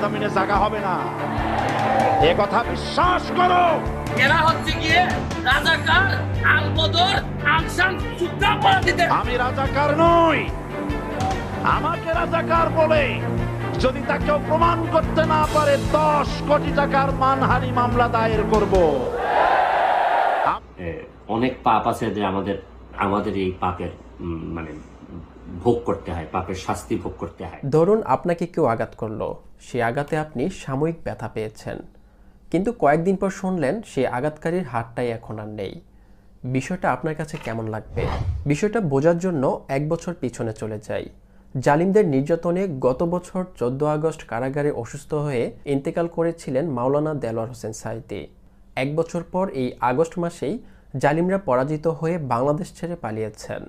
জমিনে জায়গা হবে না, এ কথা বিশ্বাস করো। এরা হচ্ছে গিয়ে রাজাকার, আলবদর, আলসান যুদ্ধাপরাধীদের। আমি রাজাকার নই, আমাকে রাজাকার বলে যদি তাকে প্রমাণ করতে না পারে 10 কোটি টাকার মানহানি মামলা দায়ের করব। অনেক পাপ আছে যে আমাদের এই পাপের মানে ভোগ করতে হয়, পাপের শাস্তি ভোগ করতে হয়। ধরুন আপনাকে কেউ আঘাত করলো, সেই আঘাতে আপনি সাময়িক ব্যথা পেয়েছেন, কিন্তু কয়েকদিন পর শুনলেন সেই আঘাতকারীর হাতটাই এখন আর নেই। বিষয়টা আপনার কাছে কেমন লাগবে? বিষয়টা বোঝার জন্য 1 বছর পিছনে চলে যাই। জালিমদের নির্যাতনে গত বছর 14 আগস্ট কারাগারে অসুস্থ হয়ে ইন্তেকাল করেছিলেন মাওলানা দেলোয়ার হোসেন সাঈদী। 1 বছর পর এই আগস্ট মাসেই জালিমরা পরাজিত হয়ে বাংলাদেশ ছেড়ে পালিয়েছেন।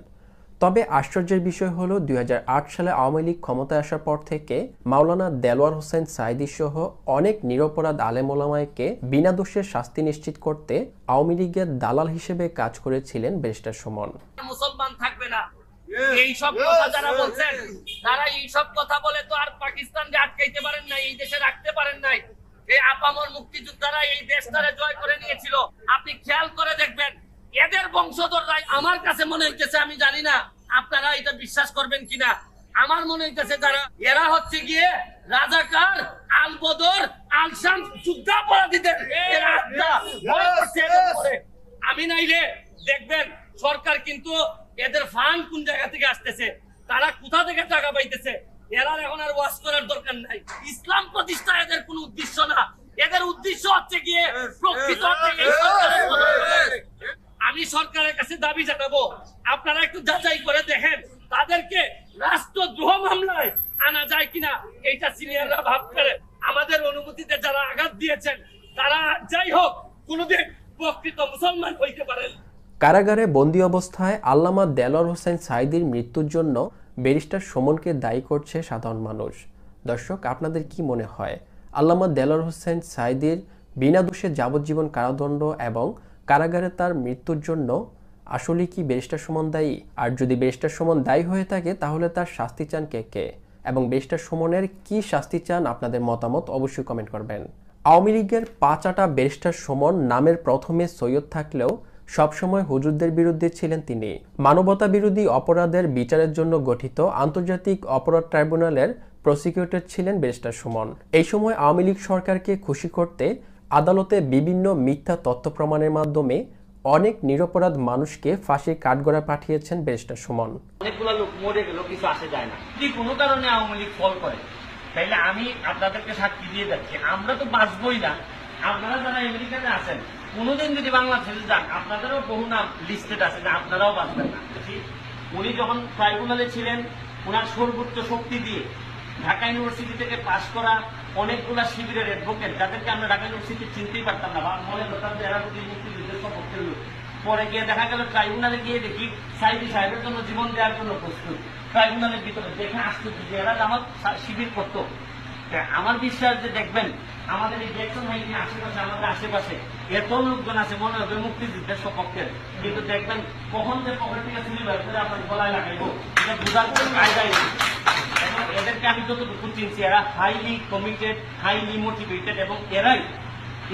তবে আশ্চর্যের বিষয় হলো 2008 সালে আওয়ামী লীগ ক্ষমতায় আসার পর থেকে মাওলানা দেলোয়ার হোসেন সাঈদী সহ অনেক নিরপরাধ আলেম ওলামাকে বিনা দোষে শাস্তি নিশ্চিত করতে আওয়ামী লীগের দালাল হিসেবে কাজ করেছিলেন ব্যারিস্টার সুমন। মুসলমান থাকবে না, এই সব কথা যারা বলছেন তারা এই সব কথা বলে তো আর পাকিস্তানকে আটকাইতে পারেন নাই, এই দেশে রাখতে পারেন নাই। এই আপামর মুক্তিযোদ্ধারা এই দেশটারে জয় করে নিয়েছিল। আপনি খেয়াল করে দেখবেন এদের বংশধররাই, আমার কাছে মনে হইতেছে, আমি জানি না আপনারা এটা বিশ্বাস করবেন কিনা, আমার মনে হইতেছে যারা এরা হচ্ছে গিয়ে রাজাকার, আলবদর, আলসান যুদ্ধাপরাধীদের। আমি নাইলে দেখবেন সরকার কিন্তু এদের ফান্ড কোন জায়গা থেকে আসতেছে, তারা কোথা থেকে টাকা পাইতেছে, এরা এখন আর ওয়াশ করার দরকার নাই। ইসলাম প্রতিষ্ঠা এদের কোনো উদ্দেশ্য না, এদের উদ্দেশ্য হচ্ছে গিয়ে প্রকৃত আমি সরকারের কাছে দাবি জানাবো, আপনারা একটু যাচাই করে দেখেন তাদেরকে রাষ্ট্রদ্রোহ মামলায় আনা যায় কিনা। এইটা সিনিয়ররা ভাব করে আমাদের অনুমতিতে যারা আঘাত দিয়েছেন তারা যাই হোক কোনোদিন প্রকৃত মুসলমান হইতে পারেন। কারাগারে বন্দী অবস্থায় আল্লামা দেলোয়ার হোসেন সাঈদীর মৃত্যুর জন্য ব্যারিস্টার সুমনকে দায়ী করছে সাধারণ মানুষ। দর্শক, আপনাদের কি মনে হয় আল্লামা দেলোয়ার হোসেন সাঈদীর বিনা দোষে যাবজ্জীবন কারাদণ্ড এবং কারাগারে তার মৃত্যুর জন্য আসলে কি ব্যারিস্টার সুমন দায়ী? আর যদি ব্যারিস্টার সুমন দায়ী হয়ে থাকে তাহলে তার শাস্তি চান কে এবং ব্যারিস্টার সুমনের কি শাস্তি চান? আপনাদের মতামত অবশ্যই কমেন্ট করবেন। আওয়ামী লীগের 5 আটা ব্যারিস্টার সুমন নামের প্রথমে সৈয়দ থাকলেও সবসময় হুজুরদের বিরুদ্ধে ছিলেন তিনি। মানবতা বিরোধী অপরাধের বিচারের জন্য গঠিত আন্তর্জাতিক অপরাধ ট্রাইব্যুনালের প্রসিকিউটর ছিলেন ব্যারিস্টার সুমন। এই সময় আওয়ামী লীগ সরকারকে খুশি করতে আদালতে বিভিন্ন মিথ্যা তথ্য প্রমাণের মাধ্যমে অনেক নিরপরাধ মানুষকে ফাঁসির কাঠগড়া পাঠিয়েছেন ব্যারিস্টার সুমন। অনেকগুলো লোক মরে গেল, কিছু আসে যায় না। যদি কোনো কারণে আওয়ামী লীগ ফল করে তাইলে আমি আপনাদেরকে সাক্ষী দিয়ে যাচ্ছি, আমরা তো বাঁচবই না। আপনারা যারা আমেরিকাতে আছেন কোনোদিন যদি বাংলাদেশে যান আপনাদেরও বহু নাম লিস্টেড আছে যে আপনারাও বাঁচবেন না। উনি যখন ট্রাইব্যুনালে ছিলেন ওনার সর্বোচ্চ শক্তি দিয়ে ঢাকা ইউনিভার্সিটি থেকে পাশ করা অনেকগুলা শিবিরের অ্যাডভোকেট যাদেরকে আমরা ঢাকা ইউনিভার্সিটি চিনতেই পারতাম না, মনে করতাম যে এরা প্রতি মুক্তিযুদ্ধের সপক্ষের লোক। পরে গিয়ে দেখা গেল ট্রাইব্যুনালে গিয়ে দেখি সাঈদী সাহেবের জন্য জীবন দেওয়ার জন্য প্রস্তুত। ট্রাইব্যুনালের ভিতরে দেখে আসতেছি যে এরা আমার শিবির করতো। আমার বিশ্বাস যে দেখবেন আমাদের এই জ্যাকসন হাইটে আশেপাশে, আমাদের আশেপাশে এত লোকজন আছে মনে হবে মুক্তিযুদ্ধের সপক্ষের, কিন্তু দেখবেন কখন যে পকেট থেকে চুরি বের করে আপনার গলায় লাগাইবো এটা বোঝার কোনো কায়দাই নেই। এবং এদেরকে আমি যতটুকু চিনছি এরা হাইলি কমিটেড, হাইলি মোটিভেটেড এবং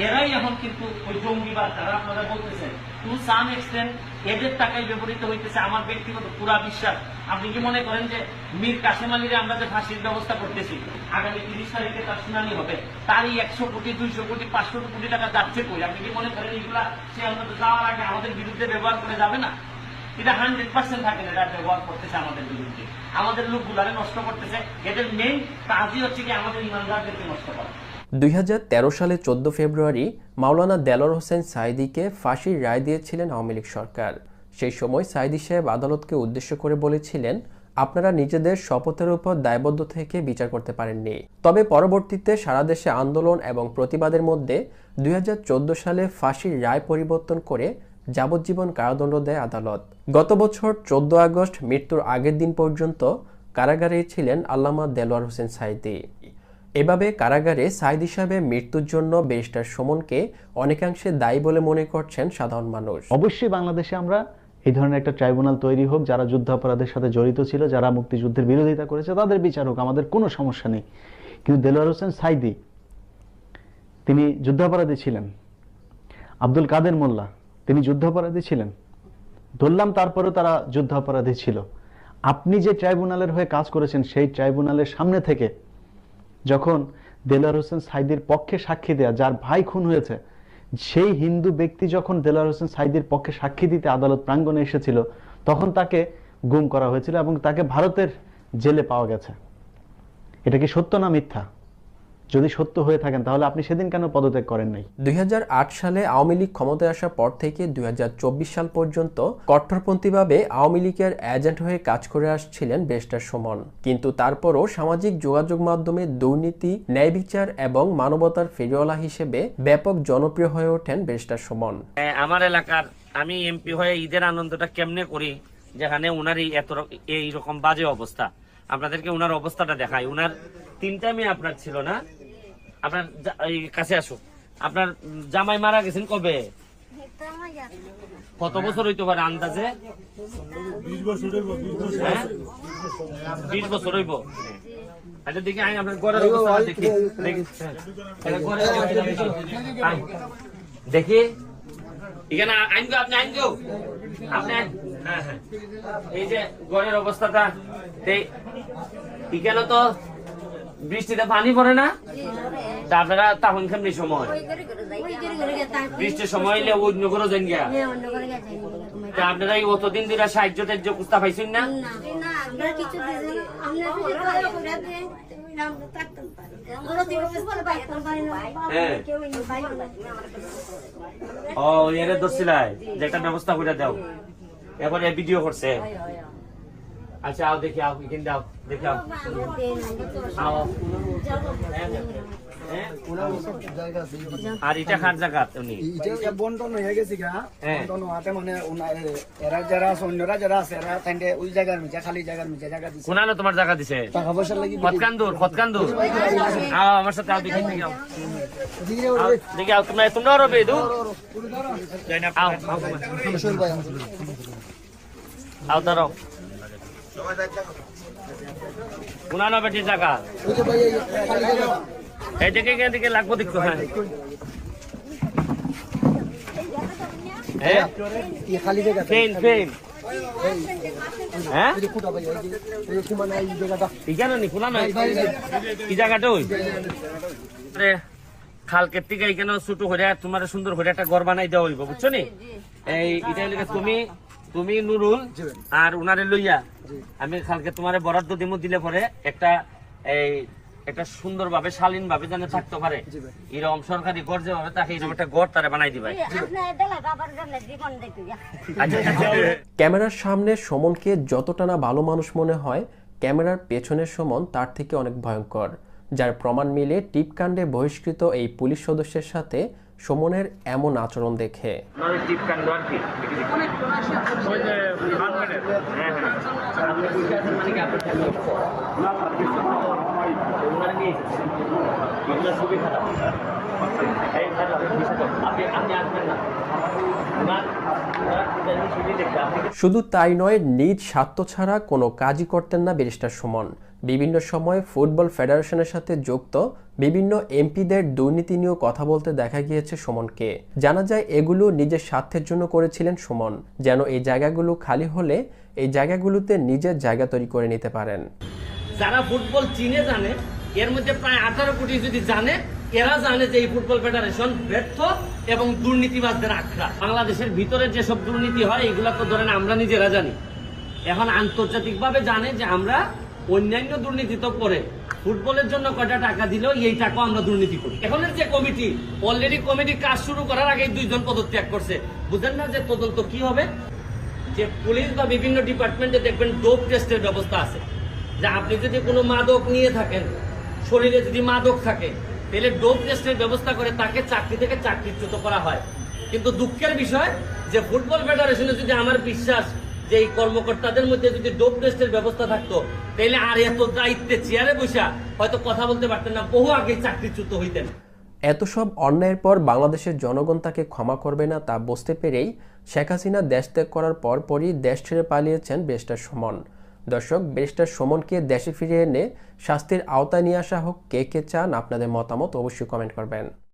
এরাই এখন কিন্তু ওই জঙ্গিবাদ যারা আপনারা বলতেছেন টু সাম এক্সটেন্ট এদের টাকায় ব্যবহৃত হইতেছে। আমার ব্যক্তিগত পুরা বিশ্বাস। আপনি কি মনে করেন যে মীর কাসেম আলীরে আমরা যে ফাঁসির ব্যবস্থা করতেছি আগামী 30 তারিখে তার শুনানি হবে, তারই 100 কোটি 200 কোটি 500 কোটি টাকা যাচ্ছে কই? আপনি কি মনে করেন এগুলা সে অন্তত যাওয়ার আগে আমাদের বিরুদ্ধে ব্যবহার করে যাবে না? এটা 100% থাকে না, এটা ব্যবহার করতেছে আমাদের বিরুদ্ধে, আমাদের লোকগুলারে নষ্ট করতেছে। এদের মেইন কাজই হচ্ছে কি আমাদের ইমানদারদেরকে নষ্ট করা। 2013 সালে 14 ফেব্রুয়ারি মাওলানা দেলোয়ার হোসেন সাঈদীকে ফাঁসির রায় দিয়েছিলেন আওয়ামী লীগ সরকার। সেই সময় সাঈদী সাহেব আদালতকে উদ্দেশ্য করে বলেছিলেন, আপনারা নিজেদের শপথের উপর দায়বদ্ধ থেকে বিচার করতে পারেননি। তবে পরবর্তীতে সারা দেশে আন্দোলন এবং প্রতিবাদের মধ্যে 2014 সালে ফাঁসির রায় পরিবর্তন করে যাবজ্জীবন কারাদণ্ড দেয় আদালত। গত বছর 14 আগস্ট মৃত্যুর আগের দিন পর্যন্ত কারাগারেই ছিলেন আল্লামা দেলোয়ার হোসেন সাঈদী। এভাবে কারাগারে সাঈদী সাহেবের মৃত্যুর জন্য ব্যারিস্টার সুমনকে অনেকাংশে দায়ী বলে মনে করছেন সাধারণ মানুষ। অবশ্যই বাংলাদেশে আমরা এই ধরনের একটা ট্রাইব্যুনাল তৈরি হোক, যারা যুদ্ধাপরাধের সাথে জড়িত ছিল, যারা মুক্তিযুদ্ধের বিরোধিতা করেছে তাদের বিচার হোক, আমাদের কোনো সমস্যা নেই। কিন্তু দেলোয়ার হোসেন সাইদি তিনি যুদ্ধাপরাধী ছিলেন। আব্দুল কাদের মোল্লা তিনি যুদ্ধাপরাধী ছিলেন। ধরলাম তারপরেও তারা যুদ্ধাপরাধী ছিল। আপনি যে ট্রাইব্যুনালের হয়ে কাজ করেছেন সেই ট্রাইব্যুনালের সামনে থেকে যখন দেলোয়ার হোসেন সাইদির পক্ষে সাক্ষী দেয়া, যার ভাই খুন হয়েছে, সেই হিন্দু ব্যক্তি যখন দেলোয়ার হোসেন সাইদির পক্ষে সাক্ষী দিতে আদালত প্রাঙ্গণে এসেছিল, তখন তাকে গুম করা হয়েছিল এবং তাকে ভারতের জেলে পাওয়া গেছে। এটা কি সত্য না মিথ্যা? যদি সত্য হয়ে থাকেন তাহলে আপনি সেদিন কেন পদত্যাগ করেন নাই? 2008 সালে আওয়ামী লীগ ক্ষমতায় আসার পর থেকে 2024 সাল পর্যন্ত কট্টরপন্থীভাবে আওয়ামী লীগের এজেন্ট হয়ে কাজ করে আসছিলেন ব্যারিস্টার সুমন। কিন্তু তারপরও সামাজিক যোগাযোগ মাধ্যমে দুর্নীতি, ন্যায় বিচার এবং মানবতার ফেরিওয়ালা হিসেবে ব্যাপক জনপ্রিয় হয়ে ওঠেন ব্যারিস্টার সুমন। আমার এলাকার আমি এমপি হয়ে ঈদের আনন্দটা কেমনে করি, যেখানে উনার এইরকম বাজে অবস্থা। আপনাদেরকে উনার অবস্থাটা দেখাই। উনার 3টা মেয়ে আপনার ছিল না? আপনার এই কাছে আসো। আপনার জামাই মারা গেছেন কবে? কত বছর হইতে পারে আন্দাজে? 20 বছর হইব। আচ্ছা দেখি আই আপনার ঘরের অবস্থা দেখি দেখি এখানে আইনগো, আপনি আইনগো, আপনি হ্যাঁ হ্যাঁ, এই যে ঘরের অবস্থাটা এখানে তো বৃষ্টিতে পানি পড়ে না? তা আপনারা তখন কেমনি সময় বৃষ্টির সময় এলে অন্য করে যান গিয়া? তা আপনারা এই অতদিন ধরে সাহায্য টাহ্য কুস্তা পাইছেন না? ও এরে ধরছিলাই যে একটা ব্যবস্থা করে দাও, এবারে ভিডিও করছে। আচ্ছা আও দেখি, আও এখানে দাও, দেখি আও আর এটা খার জায়গা উনি এটা বন্টন হয়ে গেছে গা। বন্টন হওয়াতে মানে এরা যারা আছে, অন্যরা যারা আছে, এরা তাইতে ওই জায়গার মিছে, খালি জায়গার মিছে জায়গা দিছে। কোনালো তোমার জায়গা দিছে? টাকা পয়সা লাগি খতকান্দুর আও আমার সাথে, আও দেখি আও দেখি আও তোমরা রবে দু আও আও দাঁড়াও। কোনালো বেটির জায়গা এই দেখে এখান থেকে লাগবো দেখতো। হ্যাঁ খালি জায়গা ফেন হ্যাঁ এখানে নি খোলা নয়, কি জায়গাটা ওই খালকের থেকে এখানে ছোট হয়ে তোমার সুন্দর করে একটা ঘর বানাই দেওয়া হইব, বুঝছো নি? এই এটা লেগে তুমি নুরুল আর উনারে লইয়া আমি খালকে তোমার বরাদ্দ দিমু, দিলে পরে একটা সুন্দর ভাবে শালীন ভাবে যেন থাকতে পারে, এরকম সরকারি ঘর যেভাবে তাকে এরকম একটা ঘর তারা বানাই দিবাই। ক্যামেরার সামনে সুমনকে যতটা না ভালো মানুষ মনে হয়, ক্যামেরার পেছনের সুমন তার থেকে অনেক ভয়ঙ্কর, যার প্রমাণ মিলে টিপকাণ্ডে বহিষ্কৃত এই পুলিশ সদস্যের সাথে সুমনের এমন আচরণ দেখে। শুধু তাই নয়, নিজ স্বার্থ ছাড়া কোনো কাজই করতেন না ব্যারিস্টার সুমন। বিভিন্ন সময় ফুটবল ফেডারেশনের সাথে যুক্ত বিভিন্ন এমপিদের দুর্নীতি নিয়েও কথা বলতে দেখা গিয়েছে সুমনকে। জানা যায় এগুলো নিজের স্বার্থের জন্য করেছিলেন সুমন, যেন এই জায়গাগুলো খালি হলে এই জায়গাগুলোতে নিজের জায়গা তৈরি করে নিতে পারেন। যারা ফুটবল চিনে জানে, এর মধ্যে প্রায় 18 কোটি যদি জানে, এরা জানে যে এই ফুটবল ফেডারেশন ব্যর্থ এবং দুর্নীতিবাজদের আখড়া। বাংলাদেশের ভিতরে যেসব দুর্নীতি হয় এগুলা তো ধরেন আমরা নিজেরা জানি, এখন আন্তর্জাতিকভাবে জানে যে আমরা অন্যান্য দুর্নীতি তো করে ফুটবলের জন্য কয়টা টাকা দিলেও এই টাকা আমরা দুর্নীতি করি। এখনের যে কমিটি, অলরেডি কমিটি কাজ শুরু করার আগে 2 জন পদত্যাগ করছে। বুঝেন না যে তদন্ত কি হবে? যে পুলিশ বা বিভিন্ন ডিপার্টমেন্টে দেখবেন ডোপ টেস্টের ব্যবস্থা আছে, যে আপনি যদি কোনো মাদক নিয়ে থাকেন, শরীরে যদি মাদক থাকে, তাহলে ডোপ টেস্টের ব্যবস্থা করে তাকে চাকরি থেকে চাকরিচ্যুত করা হয়। কিন্তু দুঃখের বিষয় যে ফুটবল ফেডারেশনে যদি আমার বিশ্বাস যে এই কর্মকর্তাদের মধ্যে যদি ডোপ টেস্টের ব্যবস্থা থাকতো, তাহলে আর এত দায়িত্বে চেয়ারে বসা হয়তো কথা বলতে পারতেন না, বহু আগে চাকরিচ্যুত হইতেন। এত সব অন্যায়ের পর বাংলাদেশের জনগণ তাকে ক্ষমা করবে না তা বুঝতে পেরেই শেখ হাসিনা দেশ ত্যাগ করার পরপরই দেশ ছেড়ে পালিয়েছেন ব্যারিস্টার সুমন। দর্শক, ব্যারিস্টার সুমনকে দেশে ফিরিয়ে এনে শাস্তির আওতায় নিয়ে আসা হোক, কে কে চান? আপনাদের মতামত অবশ্যই কমেন্ট করবেন।